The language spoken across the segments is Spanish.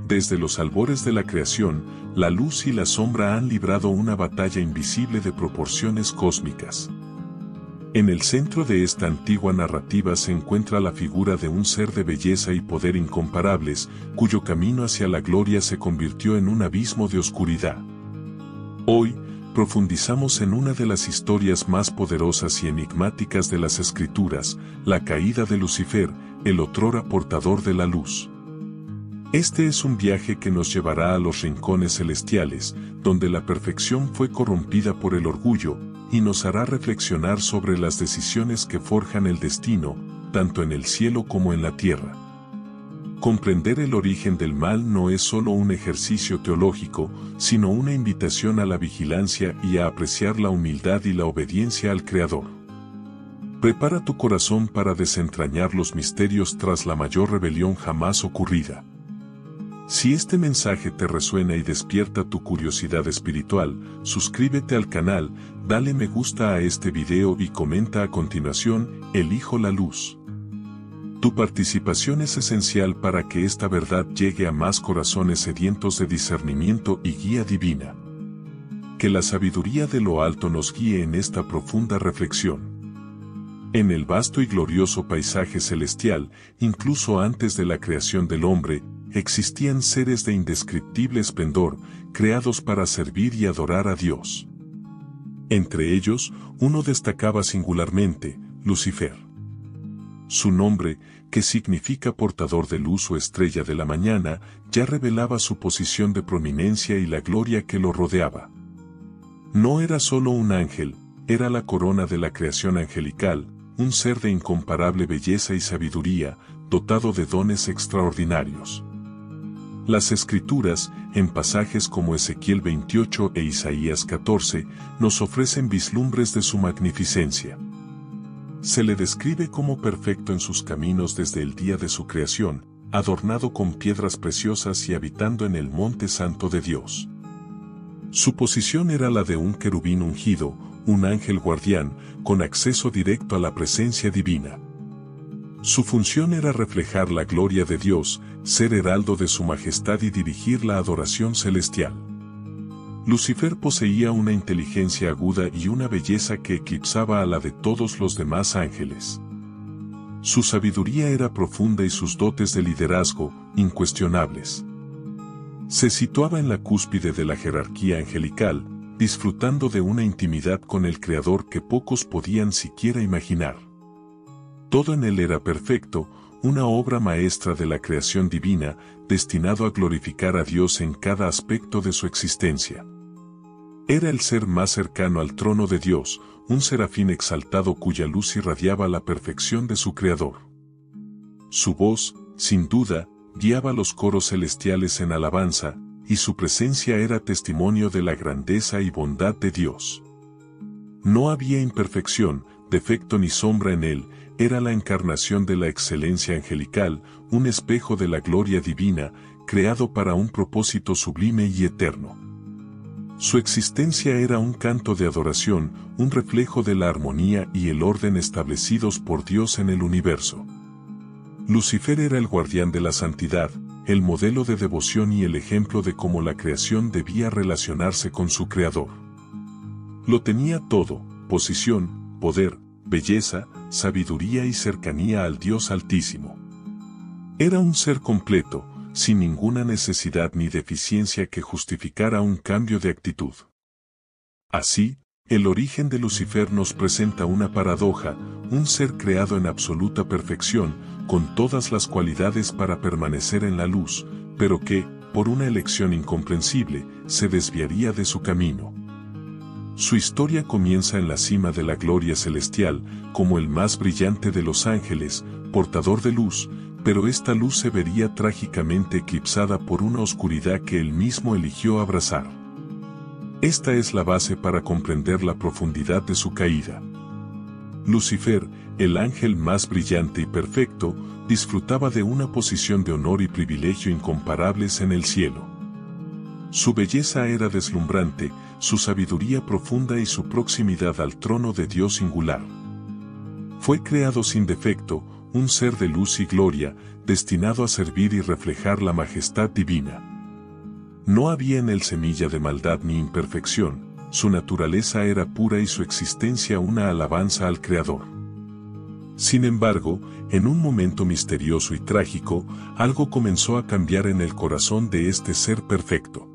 Desde los albores de la creación, la luz y la sombra han librado una batalla invisible de proporciones cósmicas. En el centro de esta antigua narrativa se encuentra la figura de un ser de belleza y poder incomparables, cuyo camino hacia la gloria se convirtió en un abismo de oscuridad. Hoy, profundizamos en una de las historias más poderosas y enigmáticas de las Escrituras, la caída de Lucifer, el otrora portador de la luz. Este es un viaje que nos llevará a los rincones celestiales, donde la perfección fue corrompida por el orgullo, y nos hará reflexionar sobre las decisiones que forjan el destino, tanto en el cielo como en la tierra. Comprender el origen del mal no es solo un ejercicio teológico, sino una invitación a la vigilancia y a apreciar la humildad y la obediencia al Creador. Prepara tu corazón para desentrañar los misterios tras la mayor rebelión jamás ocurrida. Si este mensaje te resuena y despierta tu curiosidad espiritual, suscríbete al canal, dale me gusta a este video y comenta a continuación, elijo la luz. Tu participación es esencial para que esta verdad llegue a más corazones sedientos de discernimiento y guía divina. Que la sabiduría de lo alto nos guíe en esta profunda reflexión. En el vasto y glorioso paisaje celestial, incluso antes de la creación del hombre, existían seres de indescriptible esplendor, creados para servir y adorar a Dios. Entre ellos, uno destacaba singularmente, Lucifer. Su nombre, que significa portador de luz o estrella de la mañana, ya revelaba su posición de prominencia y la gloria que lo rodeaba. No era solo un ángel, era la corona de la creación angelical, un ser de incomparable belleza y sabiduría, dotado de dones extraordinarios. Las Escrituras, en pasajes como Ezequiel 28 e Isaías 14, nos ofrecen vislumbres de su magnificencia. Se le describe como perfecto en sus caminos desde el día de su creación, adornado con piedras preciosas y habitando en el monte santo de Dios. Su posición era la de un querubín ungido, un ángel guardián, con acceso directo a la presencia divina. Su función era reflejar la gloria de Dios, ser heraldo de su majestad y dirigir la adoración celestial. Lucifer poseía una inteligencia aguda y una belleza que eclipsaba a la de todos los demás ángeles. Su sabiduría era profunda y sus dotes de liderazgo, incuestionables. Se situaba en la cúspide de la jerarquía angelical, disfrutando de una intimidad con el Creador que pocos podían siquiera imaginar. Todo en él era perfecto, una obra maestra de la creación divina, destinado a glorificar a Dios en cada aspecto de su existencia. Era el ser más cercano al trono de Dios, un serafín exaltado cuya luz irradiaba la perfección de su Creador. Su voz, sin duda, guiaba los coros celestiales en alabanza, y su presencia era testimonio de la grandeza y bondad de Dios. No había imperfección, defecto ni sombra en él, era la encarnación de la excelencia angelical, un espejo de la gloria divina, creado para un propósito sublime y eterno. Su existencia era un canto de adoración, un reflejo de la armonía y el orden establecidos por Dios en el universo. Lucifer era el guardián de la santidad, el modelo de devoción y el ejemplo de cómo la creación debía relacionarse con su Creador. Lo tenía todo: posición, poder, belleza, sabiduría y cercanía al Dios Altísimo. Era un ser completo, sin ninguna necesidad ni deficiencia que justificara un cambio de actitud. Así, el origen de Lucifer nos presenta una paradoja, un ser creado en absoluta perfección, con todas las cualidades para permanecer en la luz, pero que, por una elección incomprensible, se desviaría de su camino. Su historia comienza en la cima de la gloria celestial, como el más brillante de los ángeles, portador de luz, pero esta luz se vería trágicamente eclipsada por una oscuridad que él mismo eligió abrazar. Esta es la base para comprender la profundidad de su caída. Lucifer, el ángel más brillante y perfecto, disfrutaba de una posición de honor y privilegio incomparables en el cielo. Su belleza era deslumbrante, su sabiduría profunda y su proximidad al trono de Dios singular. Fue creado sin defecto, un ser de luz y gloria, destinado a servir y reflejar la majestad divina. No había en él semilla de maldad ni imperfección, su naturaleza era pura y su existencia una alabanza al Creador. Sin embargo, en un momento misterioso y trágico, algo comenzó a cambiar en el corazón de este ser perfecto.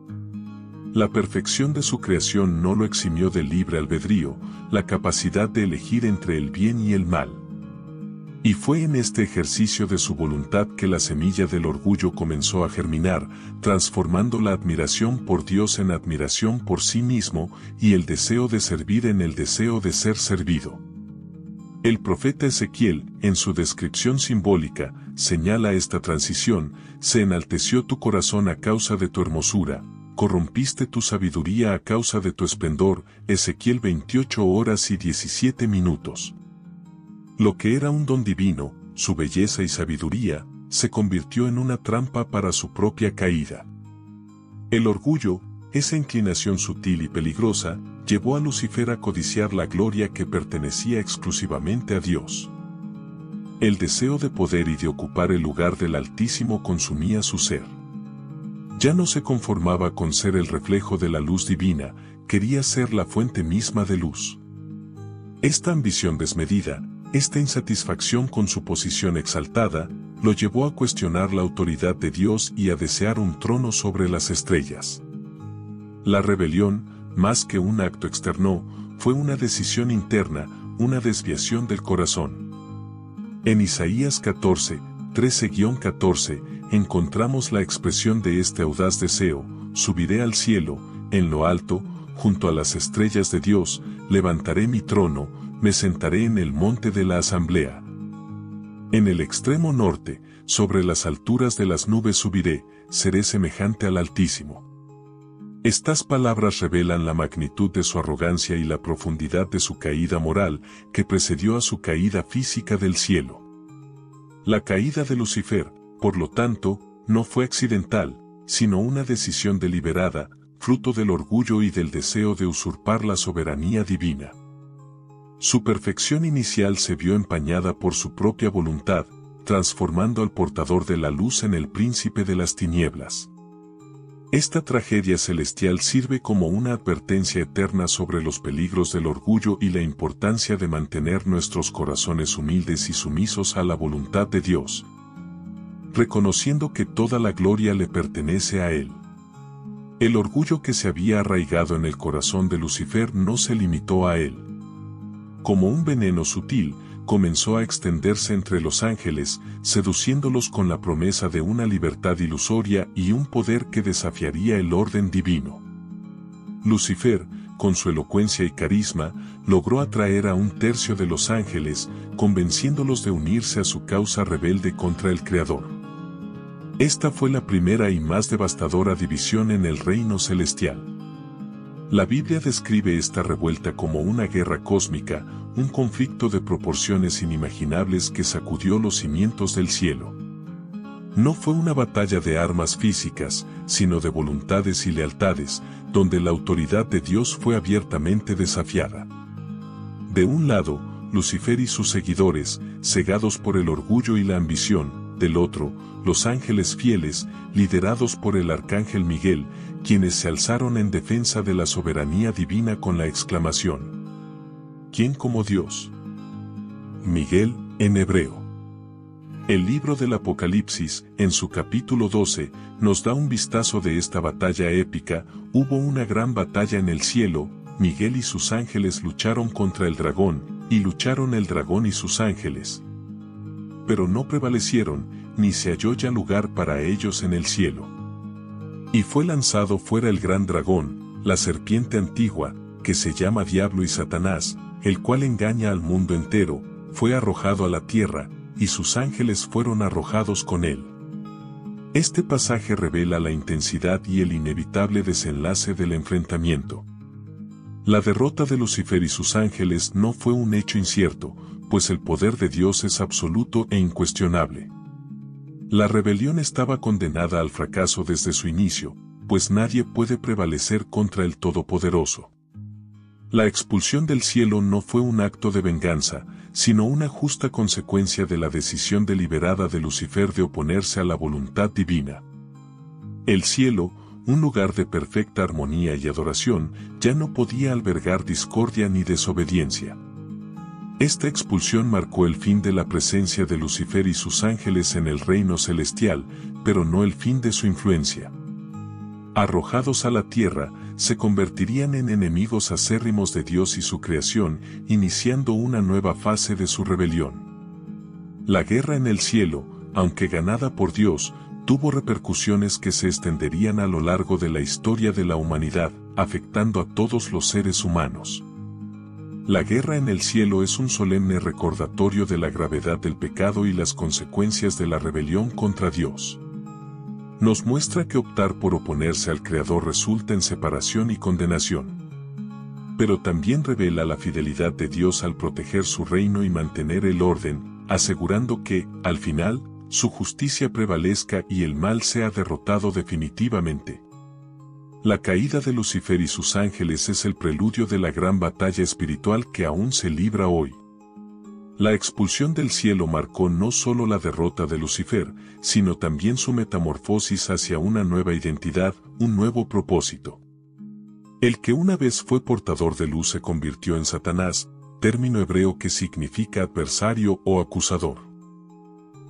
La perfección de su creación no lo eximió del libre albedrío, la capacidad de elegir entre el bien y el mal. Y fue en este ejercicio de su voluntad que la semilla del orgullo comenzó a germinar, transformando la admiración por Dios en admiración por sí mismo y el deseo de servir en el deseo de ser servido. El profeta Ezequiel, en su descripción simbólica, señala esta transición: se enalteció tu corazón a causa de tu hermosura, corrompiste tu sabiduría a causa de tu esplendor. Ezequiel 28:17. Lo que era un don divino, su belleza y sabiduría, se convirtió en una trampa para su propia caída. El orgullo, esa inclinación sutil y peligrosa, llevó a Lucifer a codiciar la gloria que pertenecía exclusivamente a Dios. El deseo de poder y de ocupar el lugar del Altísimo consumía su ser. Ya no se conformaba con ser el reflejo de la luz divina, quería ser la fuente misma de luz. Esta ambición desmedida, esta insatisfacción con su posición exaltada, lo llevó a cuestionar la autoridad de Dios y a desear un trono sobre las estrellas. La rebelión, más que un acto externo, fue una decisión interna, una desviación del corazón. En Isaías 13:14 encontramos la expresión de este audaz deseo: subiré al cielo, en lo alto, junto a las estrellas de Dios, levantaré mi trono, me sentaré en el monte de la asamblea. En el extremo norte, sobre las alturas de las nubes subiré, seré semejante al Altísimo. Estas palabras revelan la magnitud de su arrogancia y la profundidad de su caída moral, que precedió a su caída física del cielo. La caída de Lucifer, por lo tanto, no fue accidental, sino una decisión deliberada, fruto del orgullo y del deseo de usurpar la soberanía divina. Su perfección inicial se vio empañada por su propia voluntad, transformando al portador de la luz en el príncipe de las tinieblas. Esta tragedia celestial sirve como una advertencia eterna sobre los peligros del orgullo y la importancia de mantener nuestros corazones humildes y sumisos a la voluntad de Dios, reconociendo que toda la gloria le pertenece a Él. El orgullo que se había arraigado en el corazón de Lucifer no se limitó a él. Como un veneno sutil, comenzó a extenderse entre los ángeles, seduciéndolos con la promesa de una libertad ilusoria y un poder que desafiaría el orden divino. Lucifer, con su elocuencia y carisma, logró atraer a un tercio de los ángeles, convenciéndolos de unirse a su causa rebelde contra el Creador. Esta fue la primera y más devastadora división en el reino celestial. La Biblia describe esta revuelta como una guerra cósmica, un conflicto de proporciones inimaginables que sacudió los cimientos del cielo. No fue una batalla de armas físicas, sino de voluntades y lealtades, donde la autoridad de Dios fue abiertamente desafiada. De un lado, Lucifer y sus seguidores, cegados por el orgullo y la ambición; del otro, los ángeles fieles, liderados por el arcángel Miguel, quienes se alzaron en defensa de la soberanía divina con la exclamación: ¿quién como Dios? Miguel, en hebreo. El libro del Apocalipsis, en su capítulo 12, nos da un vistazo de esta batalla épica. Hubo una gran batalla en el cielo, Miguel y sus ángeles lucharon contra el dragón, y lucharon el dragón y sus ángeles. Pero no prevalecieron, ni se halló ya lugar para ellos en el cielo. Y fue lanzado fuera el gran dragón, la serpiente antigua, que se llama Diablo y Satanás, el cual engaña al mundo entero, fue arrojado a la tierra, y sus ángeles fueron arrojados con él. Este pasaje revela la intensidad y el inevitable desenlace del enfrentamiento. La derrota de Lucifer y sus ángeles no fue un hecho incierto, pues el poder de Dios es absoluto e incuestionable. La rebelión estaba condenada al fracaso desde su inicio, pues nadie puede prevalecer contra el Todopoderoso. La expulsión del cielo no fue un acto de venganza, sino una justa consecuencia de la decisión deliberada de Lucifer de oponerse a la voluntad divina. El cielo, un lugar de perfecta armonía y adoración, ya no podía albergar discordia ni desobediencia. Esta expulsión marcó el fin de la presencia de Lucifer y sus ángeles en el reino celestial, pero no el fin de su influencia. Arrojados a la tierra, se convertirían en enemigos acérrimos de Dios y su creación, iniciando una nueva fase de su rebelión. La guerra en el cielo, aunque ganada por Dios, tuvo repercusiones que se extenderían a lo largo de la historia de la humanidad, afectando a todos los seres humanos. La guerra en el cielo es un solemne recordatorio de la gravedad del pecado y las consecuencias de la rebelión contra Dios. Nos muestra que optar por oponerse al Creador resulta en separación y condenación. Pero también revela la fidelidad de Dios al proteger su reino y mantener el orden, asegurando que, al final, su justicia prevalezca y el mal sea derrotado definitivamente. La caída de Lucifer y sus ángeles es el preludio de la gran batalla espiritual que aún se libra hoy. La expulsión del cielo marcó no solo la derrota de Lucifer, sino también su metamorfosis hacia una nueva identidad, un nuevo propósito. El que una vez fue portador de luz se convirtió en Satanás, término hebreo que significa adversario o acusador.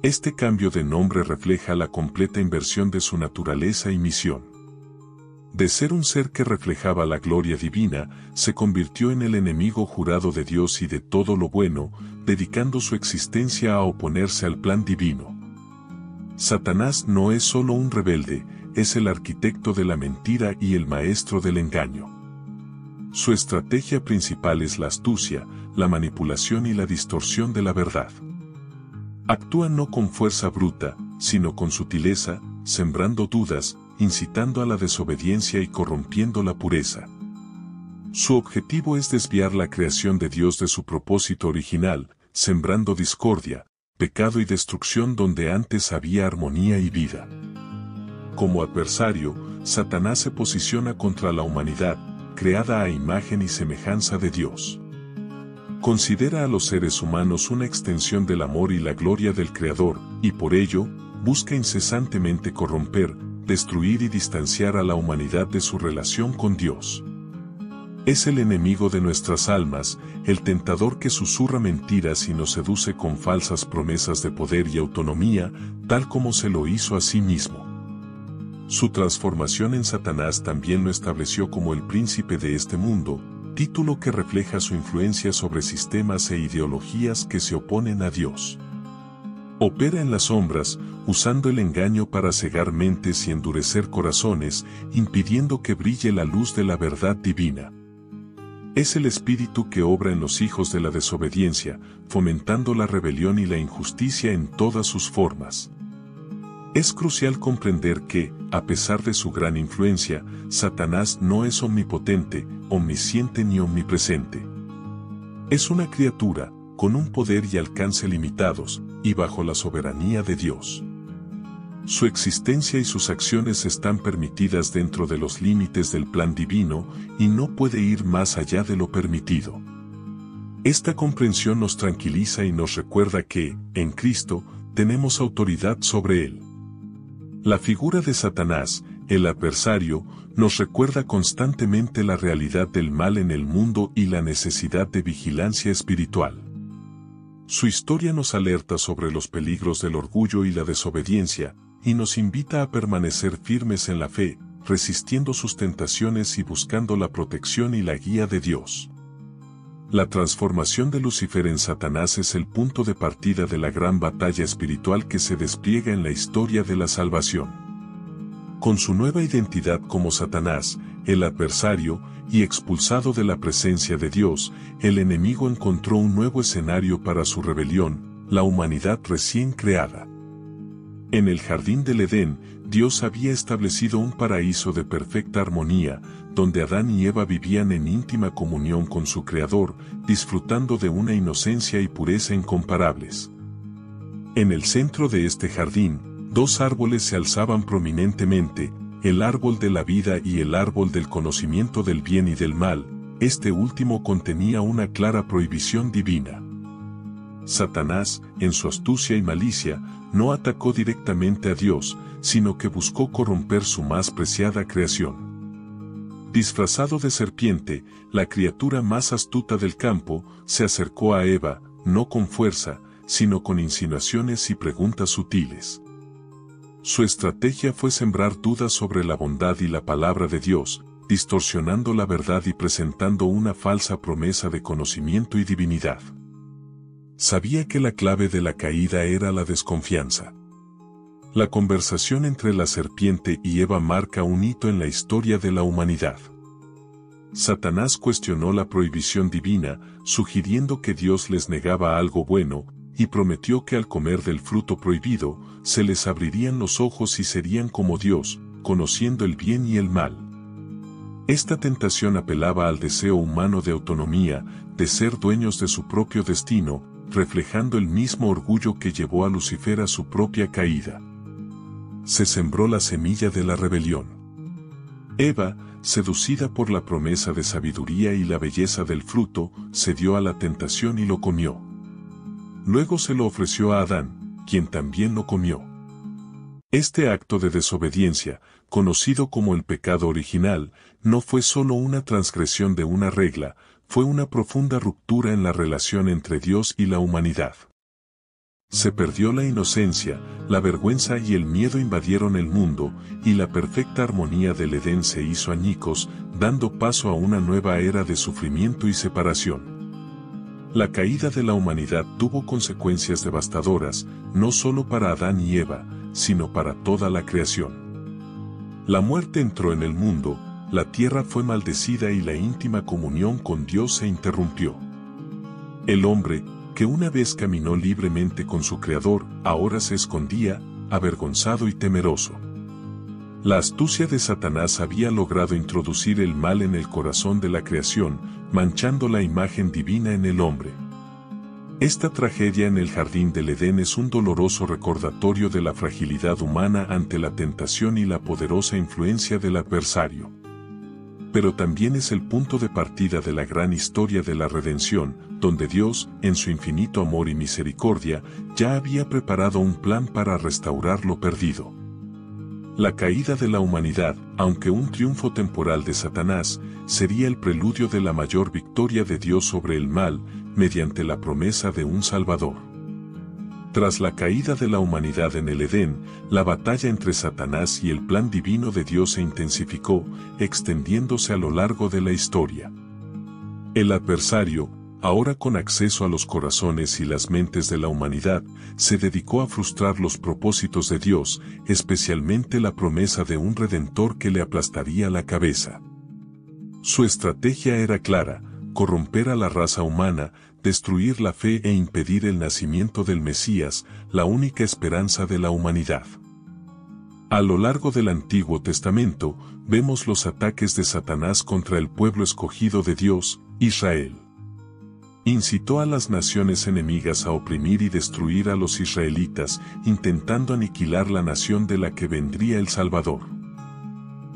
Este cambio de nombre refleja la completa inversión de su naturaleza y misión. De ser un ser que reflejaba la gloria divina, se convirtió en el enemigo jurado de Dios y de todo lo bueno, dedicando su existencia a oponerse al plan divino. Satanás no es solo un rebelde, es el arquitecto de la mentira y el maestro del engaño. Su estrategia principal es la astucia, la manipulación y la distorsión de la verdad. Actúa no con fuerza bruta, sino con sutileza, sembrando dudas, incitando a la desobediencia y corrompiendo la pureza. Su objetivo es desviar la creación de Dios de su propósito original, sembrando discordia, pecado y destrucción donde antes había armonía y vida. Como adversario, Satanás se posiciona contra la humanidad, creada a imagen y semejanza de Dios. Considera a los seres humanos una extensión del amor y la gloria del Creador, y por ello, busca incesantemente corromper, destruir y distanciar a la humanidad de su relación con Dios. Es el enemigo de nuestras almas, el tentador que susurra mentiras y nos seduce con falsas promesas de poder y autonomía, tal como se lo hizo a sí mismo. Su transformación en Satanás también lo estableció como el príncipe de este mundo, título que refleja su influencia sobre sistemas e ideologías que se oponen a Dios. Opera en las sombras, usando el engaño para cegar mentes y endurecer corazones, impidiendo que brille la luz de la verdad divina. Es el espíritu que obra en los hijos de la desobediencia, fomentando la rebelión y la injusticia en todas sus formas. Es crucial comprender que, a pesar de su gran influencia, Satanás no es omnipotente, omnisciente ni omnipresente. Es una criatura, con un poder y alcance limitados, y bajo la soberanía de Dios. Su existencia y sus acciones están permitidas dentro de los límites del plan divino, y no puede ir más allá de lo permitido. Esta comprensión nos tranquiliza y nos recuerda que, en Cristo, tenemos autoridad sobre él. La figura de Satanás, el adversario, nos recuerda constantemente la realidad del mal en el mundo y la necesidad de vigilancia espiritual. Su historia nos alerta sobre los peligros del orgullo y la desobediencia, y nos invita a permanecer firmes en la fe, resistiendo sus tentaciones y buscando la protección y la guía de Dios. La transformación de Lucifer en Satanás es el punto de partida de la gran batalla espiritual que se despliega en la historia de la salvación. Con su nueva identidad como Satanás, el adversario, y expulsado de la presencia de Dios, el enemigo encontró un nuevo escenario para su rebelión, la humanidad recién creada. En el jardín del Edén, Dios había establecido un paraíso de perfecta armonía, donde Adán y Eva vivían en íntima comunión con su Creador, disfrutando de una inocencia y pureza incomparables. En el centro de este jardín, dos árboles se alzaban prominentemente, el árbol de la vida y el árbol del conocimiento del bien y del mal. Este último contenía una clara prohibición divina. Satanás, en su astucia y malicia, no atacó directamente a Dios, sino que buscó corromper su más preciada creación. Disfrazado de serpiente, la criatura más astuta del campo, se acercó a Eva, no con fuerza, sino con insinuaciones y preguntas sutiles. Su estrategia fue sembrar dudas sobre la bondad y la palabra de Dios, distorsionando la verdad y presentando una falsa promesa de conocimiento y divinidad. Sabía que la clave de la caída era la desconfianza. La conversación entre la serpiente y Eva marca un hito en la historia de la humanidad. Satanás cuestionó la prohibición divina, sugiriendo que Dios les negaba algo bueno, y prometió que al comer del fruto prohibido, se les abrirían los ojos y serían como Dios, conociendo el bien y el mal. Esta tentación apelaba al deseo humano de autonomía, de ser dueños de su propio destino, reflejando el mismo orgullo que llevó a Lucifer a su propia caída. Se sembró la semilla de la rebelión. Eva, seducida por la promesa de sabiduría y la belleza del fruto, cedió a la tentación y lo comió. Luego se lo ofreció a Adán, quien también lo comió. Este acto de desobediencia, conocido como el pecado original, no fue solo una transgresión de una regla, fue una profunda ruptura en la relación entre Dios y la humanidad. Se perdió la inocencia, la vergüenza y el miedo invadieron el mundo, y la perfecta armonía del Edén se hizo añicos, dando paso a una nueva era de sufrimiento y separación. La caída de la humanidad tuvo consecuencias devastadoras, no solo para Adán y Eva, sino para toda la creación. La muerte entró en el mundo, la tierra fue maldecida y la íntima comunión con Dios se interrumpió. El hombre, que una vez caminó libremente con su Creador, ahora se escondía, avergonzado y temeroso. La astucia de Satanás había logrado introducir el mal en el corazón de la creación, manchando la imagen divina en el hombre. Esta tragedia en el jardín del Edén es un doloroso recordatorio de la fragilidad humana ante la tentación y la poderosa influencia del adversario. Pero también es el punto de partida de la gran historia de la redención, donde Dios, en su infinito amor y misericordia, ya había preparado un plan para restaurar lo perdido. La caída de la humanidad, aunque un triunfo temporal de Satanás, sería el preludio de la mayor victoria de Dios sobre el mal, mediante la promesa de un Salvador. Tras la caída de la humanidad en el Edén, la batalla entre Satanás y el plan divino de Dios se intensificó, extendiéndose a lo largo de la historia. El adversario, ahora con acceso a los corazones y las mentes de la humanidad, se dedicó a frustrar los propósitos de Dios, especialmente la promesa de un Redentor que le aplastaría la cabeza. Su estrategia era clara: corromper a la raza humana, destruir la fe e impedir el nacimiento del Mesías, la única esperanza de la humanidad. A lo largo del Antiguo Testamento, vemos los ataques de Satanás contra el pueblo escogido de Dios, Israel. Incitó a las naciones enemigas a oprimir y destruir a los israelitas, intentando aniquilar la nación de la que vendría el Salvador.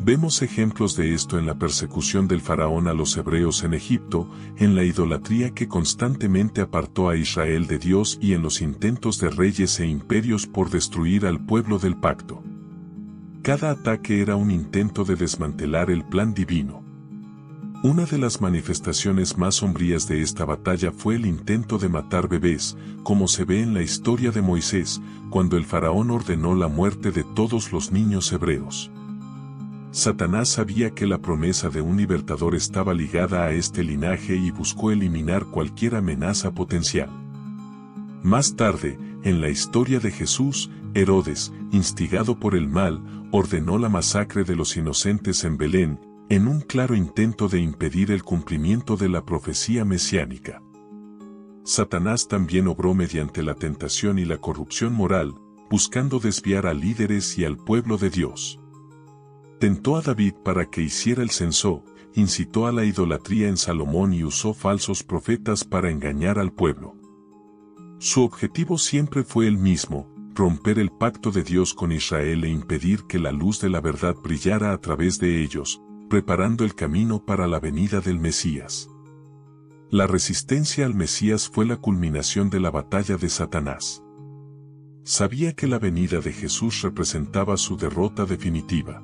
Vemos ejemplos de esto en la persecución del faraón a los hebreos en Egipto, en la idolatría que constantemente apartó a Israel de Dios y en los intentos de reyes e imperios por destruir al pueblo del pacto. Cada ataque era un intento de desmantelar el plan divino. Una de las manifestaciones más sombrías de esta batalla fue el intento de matar bebés, como se ve en la historia de Moisés, cuando el faraón ordenó la muerte de todos los niños hebreos. Satanás sabía que la promesa de un libertador estaba ligada a este linaje y buscó eliminar cualquier amenaza potencial. Más tarde, en la historia de Jesús, Herodes, instigado por el mal, ordenó la masacre de los inocentes en Belén, en un claro intento de impedir el cumplimiento de la profecía mesiánica. Satanás también obró mediante la tentación y la corrupción moral, buscando desviar a líderes y al pueblo de Dios. Tentó a David para que hiciera el censo, incitó a la idolatría en Salomón y usó falsos profetas para engañar al pueblo. Su objetivo siempre fue el mismo: romper el pacto de Dios con Israel e impedir que la luz de la verdad brillara a través de ellos, preparando el camino para la venida del Mesías. La resistencia al Mesías fue la culminación de la batalla de Satanás. Sabía que la venida de Jesús representaba su derrota definitiva.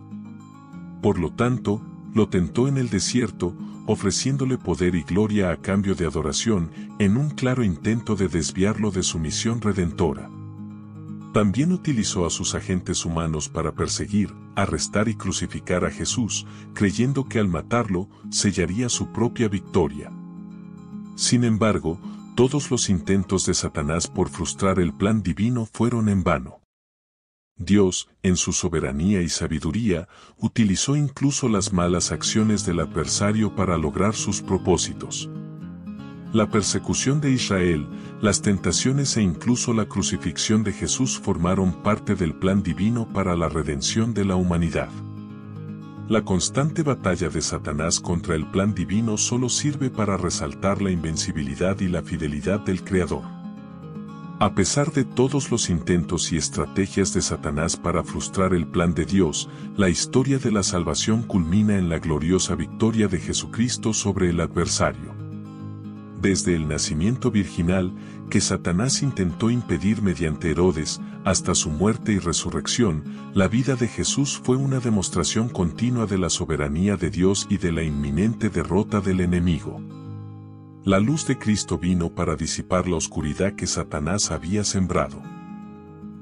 Por lo tanto, lo tentó en el desierto, ofreciéndole poder y gloria a cambio de adoración, en un claro intento de desviarlo de su misión redentora. También utilizó a sus agentes humanos para perseguir, arrestar y crucificar a Jesús, creyendo que al matarlo, sellaría su propia victoria. Sin embargo, todos los intentos de Satanás por frustrar el plan divino fueron en vano. Dios, en su soberanía y sabiduría, utilizó incluso las malas acciones del adversario para lograr sus propósitos. La persecución de Israel, las tentaciones e incluso la crucifixión de Jesús formaron parte del plan divino para la redención de la humanidad. La constante batalla de Satanás contra el plan divino solo sirve para resaltar la invencibilidad y la fidelidad del Creador. A pesar de todos los intentos y estrategias de Satanás para frustrar el plan de Dios, la historia de la salvación culmina en la gloriosa victoria de Jesucristo sobre el adversario. Desde el nacimiento virginal, que Satanás intentó impedir mediante Herodes, hasta su muerte y resurrección, la vida de Jesús fue una demostración continua de la soberanía de Dios y de la inminente derrota del enemigo. La luz de Cristo vino para disipar la oscuridad que Satanás había sembrado.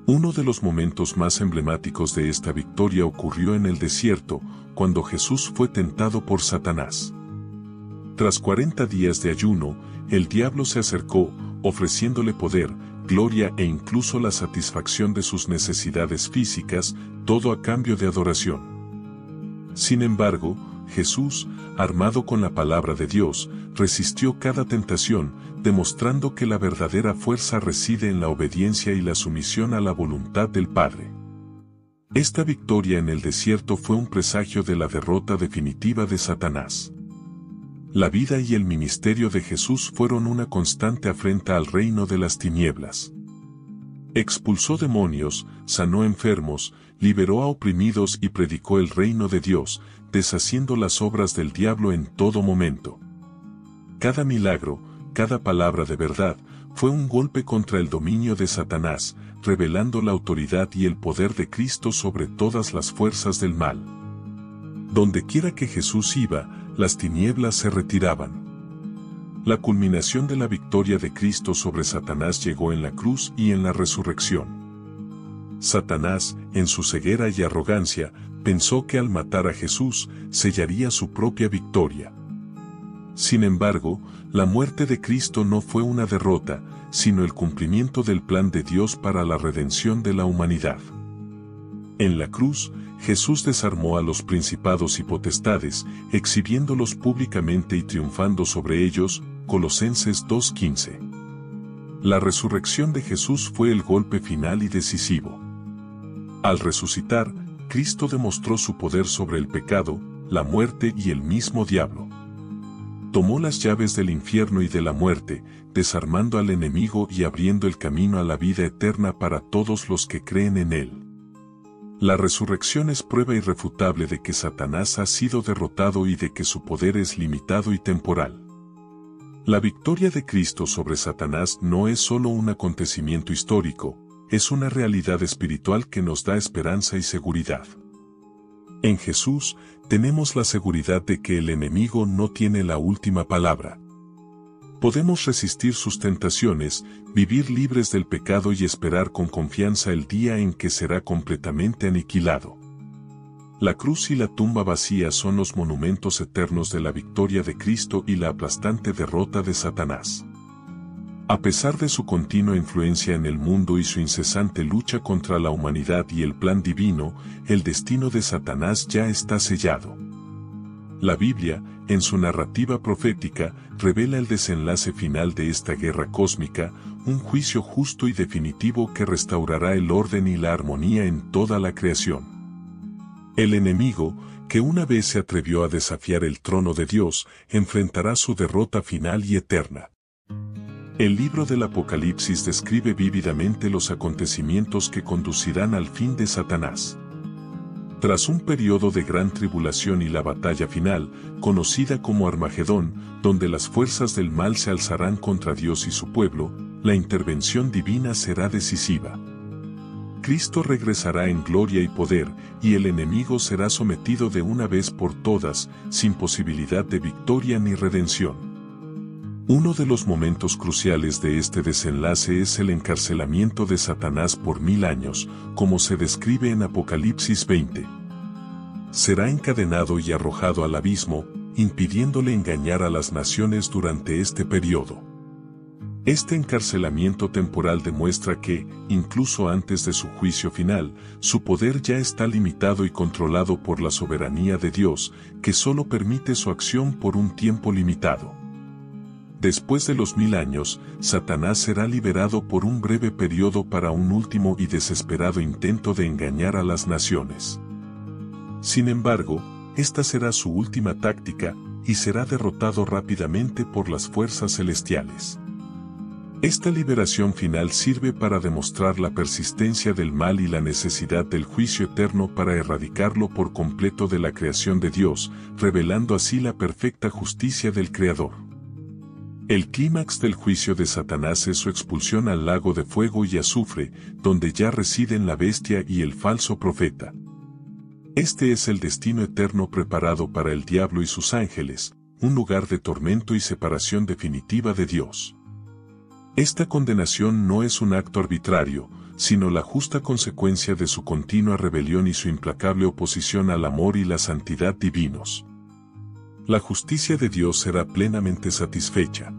Uno de los momentos más emblemáticos de esta victoria ocurrió en el desierto, cuando Jesús fue tentado por Satanás. Tras 40 días de ayuno, el diablo se acercó, ofreciéndole poder, gloria e incluso la satisfacción de sus necesidades físicas, todo a cambio de adoración. Sin embargo, Jesús, armado con la palabra de Dios, resistió cada tentación, demostrando que la verdadera fuerza reside en la obediencia y la sumisión a la voluntad del Padre. Esta victoria en el desierto fue un presagio de la derrota definitiva de Satanás. La vida y el ministerio de Jesús fueron una constante afrenta al reino de las tinieblas. Expulsó demonios, sanó enfermos, liberó a oprimidos y predicó el reino de Dios, deshaciendo las obras del diablo en todo momento. Cada milagro, cada palabra de verdad, fue un golpe contra el dominio de Satanás, revelando la autoridad y el poder de Cristo sobre todas las fuerzas del mal. Donde quiera que Jesús iba, las tinieblas se retiraban. La culminación de la victoria de Cristo sobre Satanás llegó en la cruz y en la resurrección. Satanás, en su ceguera y arrogancia, pensó que al matar a Jesús, sellaría su propia victoria. Sin embargo, la muerte de Cristo no fue una derrota, sino el cumplimiento del plan de Dios para la redención de la humanidad. En la cruz, Jesús desarmó a los principados y potestades, exhibiéndolos públicamente y triunfando sobre ellos, Colosenses 2:15. La resurrección de Jesús fue el golpe final y decisivo. Al resucitar, Cristo demostró su poder sobre el pecado, la muerte y el mismo diablo. Tomó las llaves del infierno y de la muerte, desarmando al enemigo y abriendo el camino a la vida eterna para todos los que creen en él. La resurrección es prueba irrefutable de que Satanás ha sido derrotado y de que su poder es limitado y temporal. La victoria de Cristo sobre Satanás no es solo un acontecimiento histórico, es una realidad espiritual que nos da esperanza y seguridad. En Jesús, tenemos la seguridad de que el enemigo no tiene la última palabra. Podemos resistir sus tentaciones, vivir libres del pecado y esperar con confianza el día en que será completamente aniquilado. La cruz y la tumba vacía son los monumentos eternos de la victoria de Cristo y la aplastante derrota de Satanás. A pesar de su continua influencia en el mundo y su incesante lucha contra la humanidad y el plan divino, el destino de Satanás ya está sellado. La Biblia, en su narrativa profética, revela el desenlace final de esta guerra cósmica, un juicio justo y definitivo que restaurará el orden y la armonía en toda la creación. El enemigo, que una vez se atrevió a desafiar el trono de Dios, enfrentará su derrota final y eterna. El libro del Apocalipsis describe vívidamente los acontecimientos que conducirán al fin de Satanás. Tras un periodo de gran tribulación y la batalla final, conocida como Armagedón, donde las fuerzas del mal se alzarán contra Dios y su pueblo, la intervención divina será decisiva. Cristo regresará en gloria y poder, y el enemigo será sometido de una vez por todas, sin posibilidad de victoria ni redención. Uno de los momentos cruciales de este desenlace es el encarcelamiento de Satanás por 1000 años, como se describe en Apocalipsis 20. Será encadenado y arrojado al abismo, impidiéndole engañar a las naciones durante este periodo. Este encarcelamiento temporal demuestra que, incluso antes de su juicio final, su poder ya está limitado y controlado por la soberanía de Dios, que solo permite su acción por un tiempo limitado. Después de los 1000 años, Satanás será liberado por un breve periodo para un último y desesperado intento de engañar a las naciones. Sin embargo, esta será su última táctica, y será derrotado rápidamente por las fuerzas celestiales. Esta liberación final sirve para demostrar la persistencia del mal y la necesidad del juicio eterno para erradicarlo por completo de la creación de Dios, revelando así la perfecta justicia del Creador. El clímax del juicio de Satanás es su expulsión al lago de fuego y azufre, donde ya residen la bestia y el falso profeta. Este es el destino eterno preparado para el diablo y sus ángeles, un lugar de tormento y separación definitiva de Dios. Esta condenación no es un acto arbitrario, sino la justa consecuencia de su continua rebelión y su implacable oposición al amor y la santidad divinos. La justicia de Dios será plenamente satisfecha.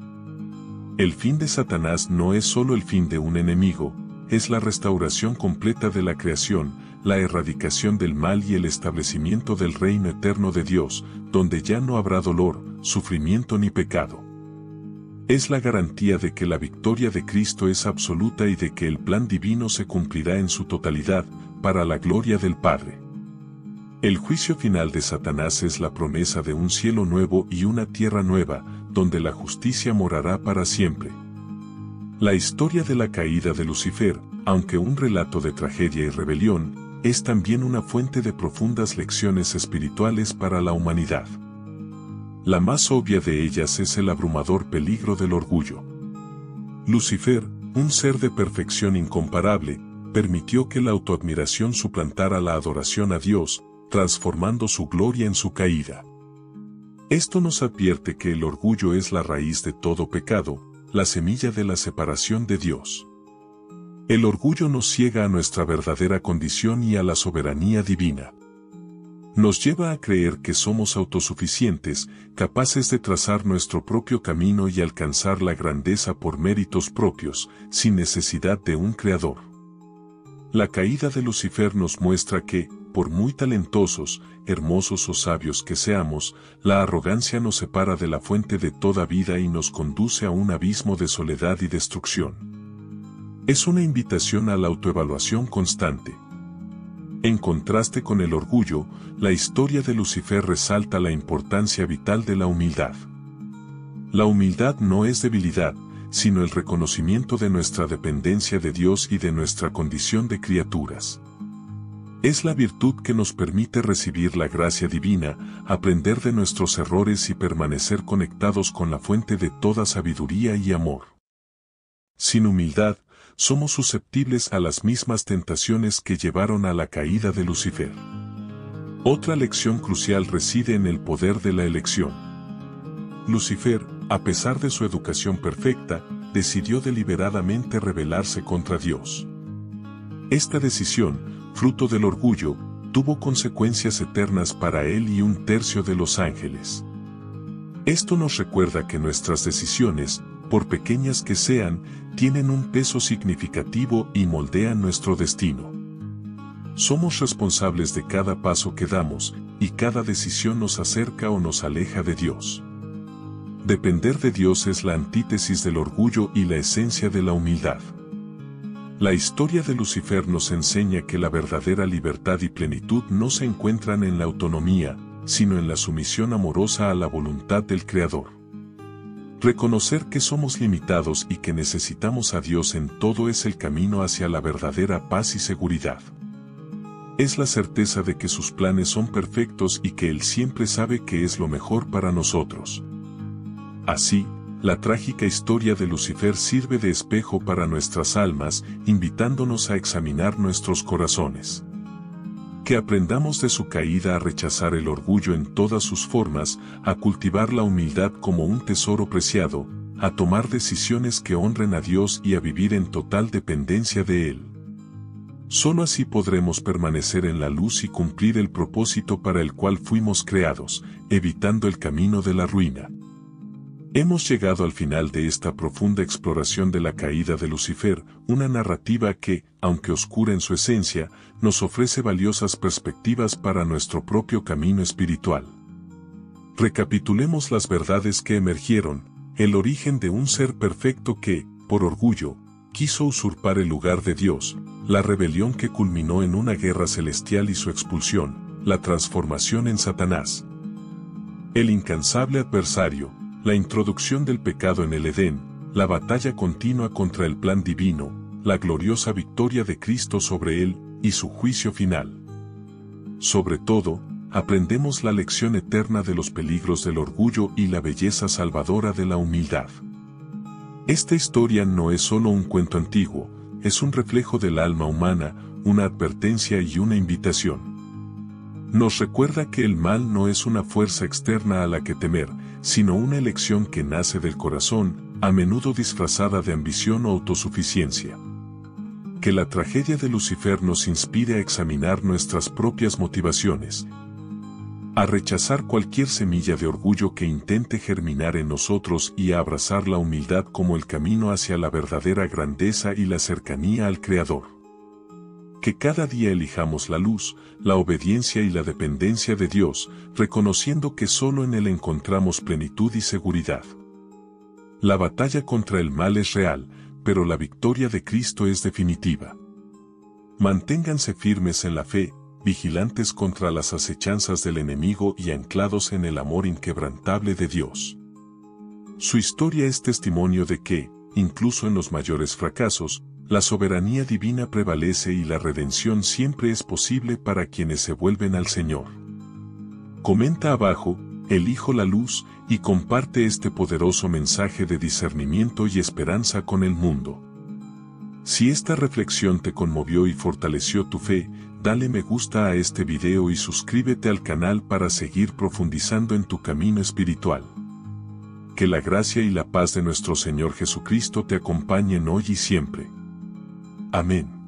El fin de Satanás no es solo el fin de un enemigo, es la restauración completa de la creación, la erradicación del mal y el establecimiento del reino eterno de Dios, donde ya no habrá dolor, sufrimiento ni pecado. Es la garantía de que la victoria de Cristo es absoluta y de que el plan divino se cumplirá en su totalidad, para la gloria del Padre. El juicio final de Satanás es la promesa de un cielo nuevo y una tierra nueva, donde la justicia morará para siempre. La historia de la caída de Lucifer, aunque un relato de tragedia y rebelión, es también una fuente de profundas lecciones espirituales para la humanidad. La más obvia de ellas es el abrumador peligro del orgullo. Lucifer, un ser de perfección incomparable, permitió que la autoadmiración suplantara la adoración a Dios, transformando su gloria en su caída. Esto nos advierte que el orgullo es la raíz de todo pecado, la semilla de la separación de Dios. El orgullo nos ciega a nuestra verdadera condición y a la soberanía divina. Nos lleva a creer que somos autosuficientes, capaces de trazar nuestro propio camino y alcanzar la grandeza por méritos propios, sin necesidad de un creador. La caída de Lucifer nos muestra que, por muy talentosos, hermosos o sabios que seamos, la arrogancia nos separa de la fuente de toda vida y nos conduce a un abismo de soledad y destrucción. Es una invitación a la autoevaluación constante. En contraste con el orgullo, la historia de Lucifer resalta la importancia vital de la humildad. La humildad no es debilidad, sino el reconocimiento de nuestra dependencia de Dios y de nuestra condición de criaturas. Es la virtud que nos permite recibir la gracia divina, aprender de nuestros errores y permanecer conectados con la fuente de toda sabiduría y amor. Sin humildad, somos susceptibles a las mismas tentaciones que llevaron a la caída de Lucifer. Otra lección crucial reside en el poder de la elección. Lucifer, a pesar de su educación perfecta, decidió deliberadamente rebelarse contra Dios. Esta decisión, fruto del orgullo, tuvo consecuencias eternas para él y un tercio de los ángeles. Esto nos recuerda que nuestras decisiones, por pequeñas que sean, tienen un peso significativo y moldean nuestro destino. Somos responsables de cada paso que damos, y cada decisión nos acerca o nos aleja de Dios. Depender de Dios es la antítesis del orgullo y la esencia de la humildad. La historia de Lucifer nos enseña que la verdadera libertad y plenitud no se encuentran en la autonomía, sino en la sumisión amorosa a la voluntad del Creador. Reconocer que somos limitados y que necesitamos a Dios en todo es el camino hacia la verdadera paz y seguridad. Es la certeza de que sus planes son perfectos y que Él siempre sabe qué es lo mejor para nosotros. Así, la trágica historia de Lucifer sirve de espejo para nuestras almas, invitándonos a examinar nuestros corazones. Que aprendamos de su caída a rechazar el orgullo en todas sus formas, a cultivar la humildad como un tesoro preciado, a tomar decisiones que honren a Dios y a vivir en total dependencia de Él. Solo así podremos permanecer en la luz y cumplir el propósito para el cual fuimos creados, evitando el camino de la ruina. Hemos llegado al final de esta profunda exploración de la caída de Lucifer, una narrativa que, aunque oscura en su esencia, nos ofrece valiosas perspectivas para nuestro propio camino espiritual. Recapitulemos las verdades que emergieron: el origen de un ser perfecto que, por orgullo, quiso usurpar el lugar de Dios, la rebelión que culminó en una guerra celestial y su expulsión, la transformación en Satanás. El incansable adversario, la introducción del pecado en el Edén, la batalla continua contra el plan divino, la gloriosa victoria de Cristo sobre él, y su juicio final. Sobre todo, aprendemos la lección eterna de los peligros del orgullo y la belleza salvadora de la humildad. Esta historia no es solo un cuento antiguo, es un reflejo del alma humana, una advertencia y una invitación. Nos recuerda que el mal no es una fuerza externa a la que temer, sino una elección que nace del corazón, a menudo disfrazada de ambición o autosuficiencia. Que la tragedia de Lucifer nos inspire a examinar nuestras propias motivaciones, a rechazar cualquier semilla de orgullo que intente germinar en nosotros y a abrazar la humildad como el camino hacia la verdadera grandeza y la cercanía al Creador. Que cada día elijamos la luz, la obediencia y la dependencia de Dios, reconociendo que solo en Él encontramos plenitud y seguridad. La batalla contra el mal es real, pero la victoria de Cristo es definitiva. Manténganse firmes en la fe, vigilantes contra las acechanzas del enemigo y anclados en el amor inquebrantable de Dios. Su historia es testimonio de que, incluso en los mayores fracasos, la soberanía divina prevalece y la redención siempre es posible para quienes se vuelven al Señor. Comenta abajo, elijo la luz, y comparte este poderoso mensaje de discernimiento y esperanza con el mundo. Si esta reflexión te conmovió y fortaleció tu fe, dale me gusta a este video y suscríbete al canal para seguir profundizando en tu camino espiritual. Que la gracia y la paz de nuestro Señor Jesucristo te acompañen hoy y siempre. Amén.